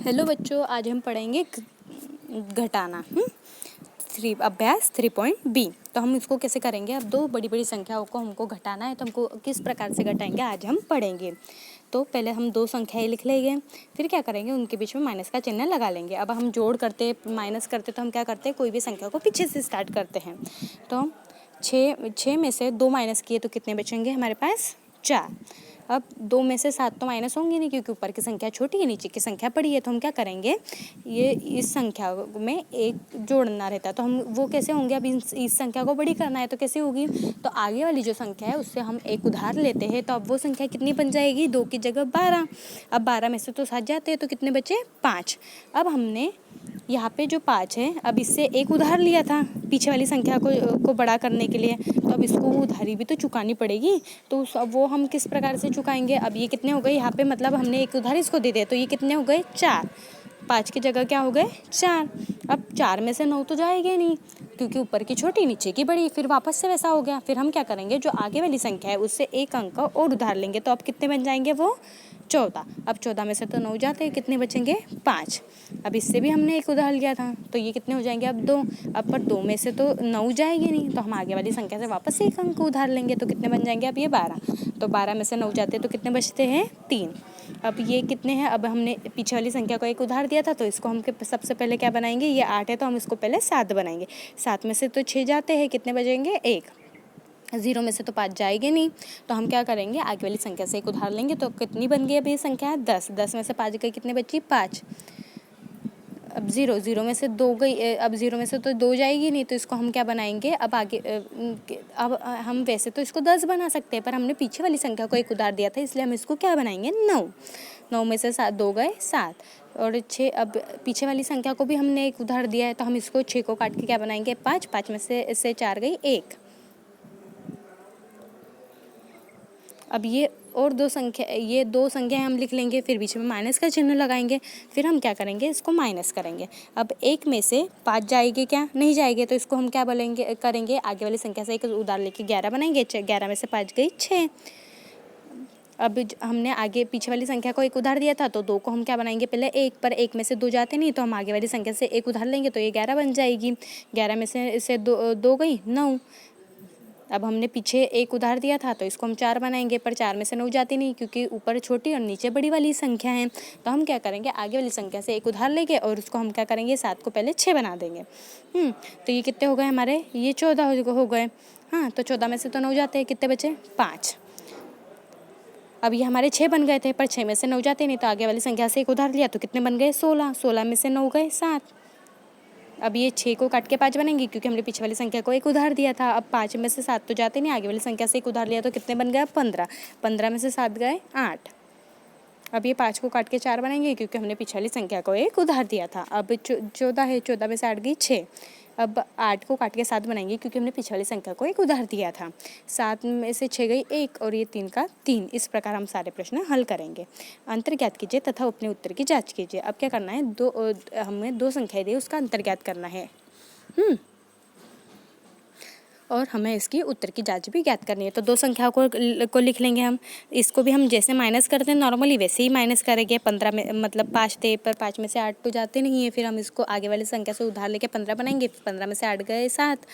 Hello बच्चों, आज हम पढ़ेंगे घटाना। अभ्यास 3.b। तो हम इसको कैसे करेंगे। अब दो बड़ी बड़ी संख्याओं को हमको घटाना है, तो हमको किस प्रकार से घटाएंगे आज हम पढ़ेंगे। तो पहले हम दो संख्याएं लिख लेंगे, फिर क्या करेंगे, उनके बीच में माइनस का चिन्ह लगा लेंगे। अब हम जोड़ करते माइनस करते तो हम क्या करते हैं, कोई भी संख्या को पीछे से स्टार्ट करते हैं। तो हम छः में से 2 माइनस किए तो कितने बचेंगे हमारे पास, 4। अब 2 में से 7 तो माइनस होंगे नहीं, क्योंकि ऊपर की संख्या छोटी है, नीचे की संख्या बड़ी है। तो हम क्या करेंगे, ये इस संख्या में एक जोड़ना रहता है। तो हम वो कैसे होंगे, अब इस संख्या को बड़ी करना है तो कैसे होगी, तो आगे वाली जो संख्या है उससे हम एक उधार लेते हैं। तो अब वो संख्या कितनी बन जाएगी, 2 की जगह 12। अब 12 में से तो 7 जाते हैं, तो कितने बचे, 5। अब हमने यहाँ पे जो 5 है, अब इससे एक उधार लिया था पीछे वाली संख्या को बड़ा करने के लिए, तो अब इसको उधारी भी तो चुकानी पड़ेगी। तो वो हम किस प्रकार से चुकाएंगे। अब ये कितने हो गए यहाँ पे, मतलब हमने एक उधार इसको दे दिया, तो ये कितने हो गए, 4। 5 की जगह क्या हो गए, 4। अब 4 में से 9 तो जाएंगे नहीं, क्योंकि ऊपर की छोटी नीचे की बड़ी। फिर वापस से वैसा हो गया। फिर हम क्या करेंगे, जो आगे वाली संख्या है उससे एक अंक और उधार लेंगे। तो अब कितने बन जाएंगे, वो 14। अब 14 में से तो 9 जाते हैं, कितने बचेंगे, 5। अब इससे भी हमने एक उधार लिया था, तो ये कितने हो जाएंगे, अब 2। अब पर 2 में से तो 9 जाएंगे नहीं, तो हम आगे वाली संख्या से वापस से एक अंक उधार लेंगे। तो कितने बन जाएंगे, अब ये 12। तो 12 में से 9 जाते हैं, तो कितने बचते हैं, 3। अब ये कितने हैं, अब हमने पीछे वाली संख्या को एक उधार दिया था, तो इसको हम सबसे पहले क्या बनाएंगे, ये 8 है तो हम इसको पहले 7 बनाएंगे। 7 में से तो 6 जाते हैं, कितने बचेंगे, 1। 0 में से तो 5 जाएंगे नहीं, तो हम क्या करेंगे, आगे वाली संख्या से एक उधार लेंगे। तो कितनी बन गई अब ये संख्या, 10। 10 में से 5 गई, कितने बची, 5। अब 0 में से 2 गई, अब 0 में से तो 2 जाएगी नहीं, तो इसको हम क्या बनाएंगे, अब आगे अब हम वैसे तो इसको 10 बना सकते हैं, पर हमने पीछे वाली संख्या को एक उधार दिया था, इसलिए हम इसको क्या बनाएंगे, 9। 9 में से 7 2 गए, 7 और 6। अब पीछे वाली संख्या को भी हमने एक उधार दिया है, तो हम इसको 6 को काट के क्या बनाएंगे, 5। 5 में से 4 गई, 1। अब ये दो संख्याएं हम लिख लेंगे, फिर बीच में माइनस का चिन्ह लगाएंगे। फिर हम क्या करेंगे, इसको माइनस करेंगे। अब 1 में से 5 जाएंगे क्या, नहीं जाएंगे, तो इसको हम क्या करेंगे, आगे वाली संख्या से एक उधार लेके 11 बनाएंगे। 11 में से 5 गई, 6। अब हमने आगे पीछे वाली संख्या को एक उधार दिया था, तो 2 को हम क्या बनाएंगे, पहले 1 पर 1 में से 2 जाते नहीं, तो हम आगे वाली संख्या से एक उधार लेंगे, तो ये 11 बन जाएगी। 11 में से 2 गई, 9। अब हमने पीछे एक उधार दिया था, तो इसको हम 4 बनाएंगे, पर 4 में से 9 जाती नहीं, क्योंकि ऊपर छोटी और नीचे बड़ी वाली संख्या है। तो हम क्या करेंगे, आगे वाली संख्या से एक उधार लेंगे और उसको हम क्या करेंगे, 7 को पहले 6 बना देंगे। तो ये कितने हो गए हमारे, ये 14 हो गए। हाँ, तो 14 में से तो 9 जाते हैं, कितने बचे, 5। अब ये हमारे 6 बन गए थे, पर 6 में से 9 जाते नहीं, तो आगे वाली संख्या से एक उधार लिया, तो कितने बन गए, 16। 16 में से 9 गए, 7। अब ये 6 को काट के 5 बनेंगे, क्योंकि हमने पीछे वाली संख्या को एक उधार दिया था। अब 5 में से 7 तो जाते नहीं, आगे वाली संख्या से एक उधार लिया, तो कितने बन गए, 15। 15 में से 7 गए, 8। अब ये 5 को काट के 4 बनेंगे, क्योंकि हमने पीछे वाली संख्या को एक उधार दिया था। अब 14 है, 14 में से 8 गई, 6। अब 8 को काट के 7 बनाएंगे, क्योंकि हमने पीछे वाली संख्या को एक उधार दिया था। 7 में से 6 गई, 1 और ये 3 का 3। इस प्रकार हम सारे प्रश्न हल करेंगे। अंतर ज्ञात कीजिए तथा अपने उत्तर की जाँच कीजिए। अब क्या करना है, हमें 2 संख्याएं दी, उसका अंतर ज्ञात करना है। और हमें इसकी उत्तर की जांच भी ज्ञात करनी है। तो 2 संख्याओं को लिख लेंगे हम। इसको भी हम जैसे माइनस करते हैं नॉर्मली, वैसे ही माइनस करेंगे। 15 में मतलब 5 थे, पर 5 में से 8 तो जाते नहीं है। फिर हम इसको आगे वाली संख्या से उधार लेके 15 बनाएंगे। 15 में से 8 गए, 7।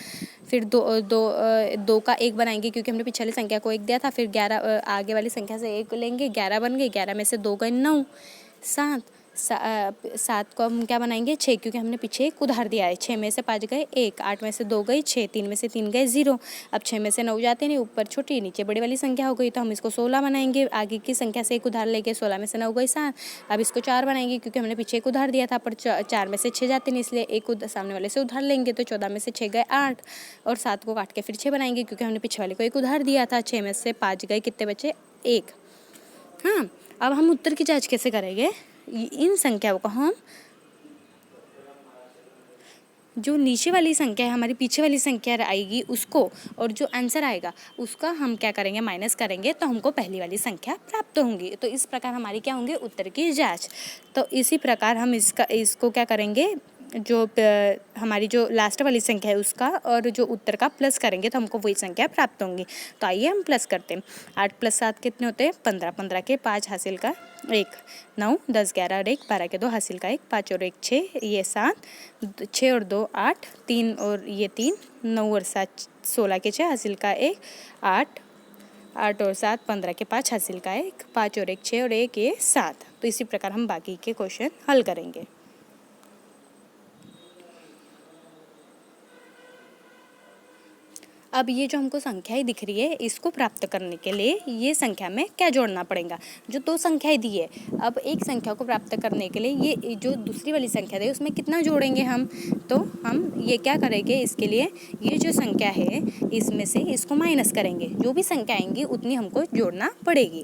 फिर 2 का 1 बनाएंगे, क्योंकि हमने पिछली संख्या को 1 दिया था। फिर 11 आगे वाली संख्या से 1 लेंगे, 11 बन गए। 11 में से 2 गए, 9। 7 को हम क्या बनाएंगे, 6, क्योंकि हमने पीछे एक उधार दिया है। 6 में से 5 गए, 1। 8 में से 2 गई, 6। 3 में से 3 गए, 0। अब 6 में से 9 जाते नहीं, ऊपर छोटी नीचे बड़ी वाली संख्या हो गई, तो हम इसको 16 बनाएंगे। आगे की संख्या से एक उधार लेके 16 में से 9 गई, 7। अब इसको 4 बनाएंगे, क्योंकि हमने पीछे एक उधार दिया था, पर 4 में से 6 जाते नहीं, इसलिए एक सामने वाले से उधार लेंगे। तो 14 में से 6 गए, 8 और 7 को काट के फिर 6 बनाएंगे, क्योंकि हमने पीछे वाले को एक उधार दिया था। 6 में से 5 गए, कितने बचे, 1। हाँ, अब हम उत्तर की जाँच कैसे करेंगे, इन संख्याओं को हम, जो नीचे वाली संख्या है हमारी पीछे वाली संख्या आएगी उसको, और जो आंसर आएगा उसका हम क्या करेंगे, माइनस करेंगे, तो हमको पहली वाली संख्या प्राप्त होंगी। तो इस प्रकार हमारी क्या होंगे, उत्तर की जांच। तो इसी प्रकार हम इसको क्या करेंगे, जो हमारी जो लास्ट वाली संख्या है उसका और जो उत्तर का प्लस करेंगे तो हमको वही संख्या प्राप्त होंगी। तो आइए हम प्लस करते हैं। 8 + 7 कितने होते हैं? 15। 15 के 5 हासिल का 1, 9, 10, 11 और 1, 12 के 2 हासिल का 1, 5 और 1 6, ये 7, 6 और 2 8, 3 और ये 3, 9 और 7 16 के 6 हासिल का 1, 8, 8 और 7 15 के 5 हासिल का 1, 5 और 1 6 और 1 ये 7। तो इसी प्रकार हम बाकी के क्वेश्चन हल करेंगे। अब ये जो हमको संख्याएं दिख रही है इसको प्राप्त करने के लिए ये संख्या में क्या जोड़ना पड़ेगा? जो दो संख्याएं दी है, अब एक संख्या को प्राप्त करने के लिए ये जो दूसरी वाली संख्या दी उसमें कितना जोड़ेंगे हम? तो हम ये क्या करेंगे, इसके लिए ये जो संख्या है इसमें से इसको माइनस करेंगे। जो भी संख्या आएंगी उतनी हमको जोड़ना पड़ेगी।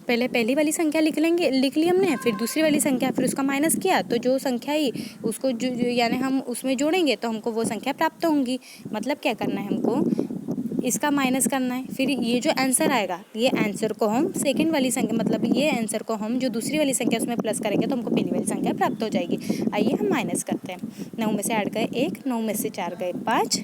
पहले पहली वाली संख्या लिख ली हमने, फिर दूसरी वाली संख्या, फिर उसका माइनस किया तो जो संख्या आई उसको जो यानी हम उसमें जोड़ेंगे तो हमको वो संख्या प्राप्त होंगी। मतलब क्या करना है हमको, इसका माइनस करना है, फिर ये जो आंसर आएगा ये आंसर को हम सेकंड वाली संख्या मतलब ये आंसर को हम जो दूसरी वाली संख्या उसमें प्लस करेंगे तो हमको पहली वाली संख्या प्राप्त हो जाएगी। आइए हम माइनस करते हैं। 9 में से 8 गए 1, 9 में से 4 गए 5,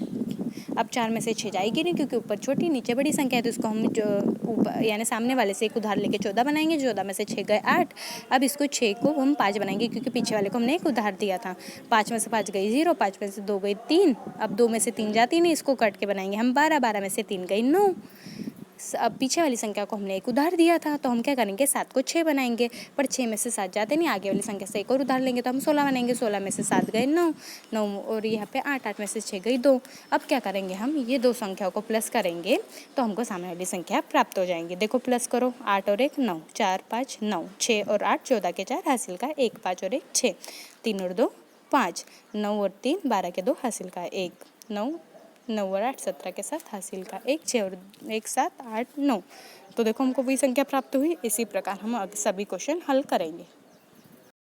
अब 4 में से 6 जाएगी नहीं क्योंकि ऊपर छोटी नीचे बड़ी संख्या है, तो इसको हम जो ऊपर यानी सामने वाले से एक उधार लेके 14 बनाएंगे। 14 में से 6 गए 8, अब इसको 6 को हम 5 बनाएंगे क्योंकि पीछे वाले को हमने एक उधार दिया था। 5 में से 5 गई 0, 5 में से 2 गई 3, अब 2 में से 3 जाती नहीं, इसको कट के बनाएंगे हम 12, 12 में से 3 गई 9। अब पीछे वाली संख्या को हमने एक उधार दिया था तो हम क्या करेंगे 7 को 6 बनाएंगे, पर 6 में से 7 जाते नहीं, आगे वाली संख्या से एक और उधार लेंगे तो हम 16 बनाएंगे। 16 में से 7 गए 9, 9 और यहाँ पे 8, 8 में से 6 गई 2। अब क्या करेंगे हम ये दो संख्याओं को प्लस करेंगे तो हमको सामने वाली संख्या प्राप्त हो जाएंगी। देखो प्लस करो, 8 और 1 9, 4 5 9, 6 और 8 14 के 4 हासिल का 1, 5 और 1 6, 3 और 2 5, 9 और 3 12 के 2 हासिल का 1, 9 9 और 8 17 के 7 हासिल का 1, 6 और 1 7 8 9। तो देखो हमको वही संख्या प्राप्त हुई। इसी प्रकार हम सभी क्वेश्चन हल करेंगे।